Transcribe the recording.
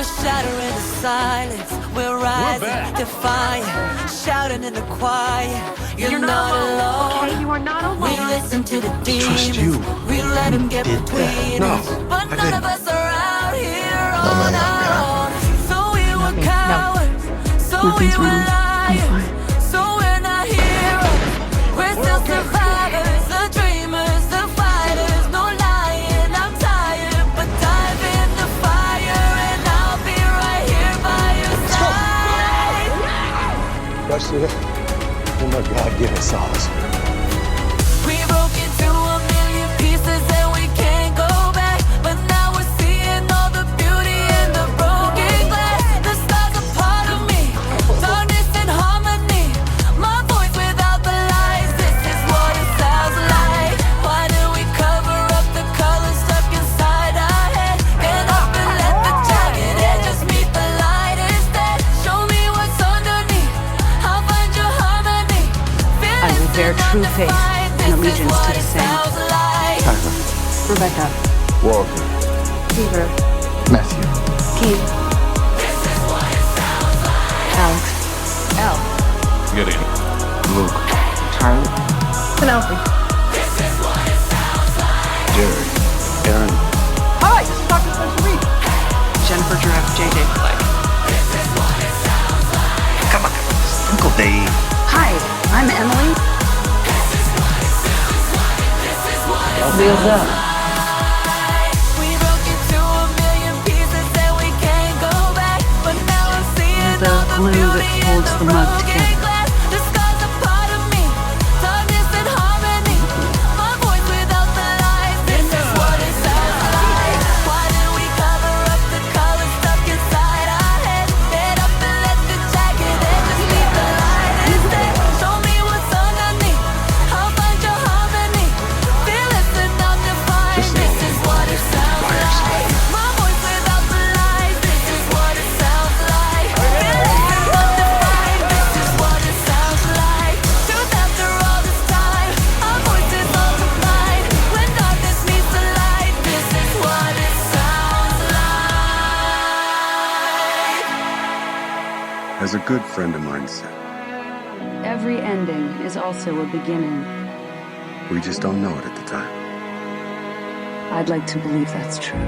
shatter in the silence. We're rising, defiant, shouting in the quiet. You're not alone. Okay, you are not alone. We listen to the demons. Trust you. We let them get Did that. between No, us. But I none of didn't. us are out here No, on ma'am, our own. So we were Nothing. No. cowards. So we Nothing's were wrong. I'm liars. fine. So we're not heroes. We're still survivors. The dreamers, the fighters. No lying, I'm tired. But dive in the fire and I'll be right here by your side. That's it. Oh my God, give us solace. We broke into a million pieces and we can't go back. But now we're seeing all the beauty in the broken glass. The stars are part of me, darkness and harmony. My voice without the lies, this is what it sounds like. Why do we cover up the colors stuck inside our head? Get up and let the jagged edges meet the light instead. Show me what's underneath, I'll find your harmony. I will bear true faith and allegiance to the same. Tyler. Rebecca. Walter. Peter. Matthew. Keith. Alex. Elle. Gideon. Luke. Charlie. Penelope. Jerry. Aaron. Hi, this is Dr. Spencer Reed. Jennifer Giraffe, JJ Fleck. Come on. Uncle Dave. Hi, I'm Emily. Wheels up. We broke into a million pieces and we can't go back. But now I'm seeing The all the glue beauty that in holds the mug broken together. glass. The scars are part of me, darkness and harmony. My voice without the lies, this is what it sounds like. Why do we cover up the colors stuck inside our heads? Get up and let the jagged edges meet the light instead. Show me what's underneath, I'll find your harmony. Fearless and undefined, this is what it sounds like. My voice without the lies, this is what it sounds like. Fearless and undefined, this is what it sounds like. Truth after all this time, our voices all combined. When darkness meets the light, this is what it sounds like. As a good friend of mine said, Every ending is also a beginning. we just don't know it at the time. I'd like to believe that's true.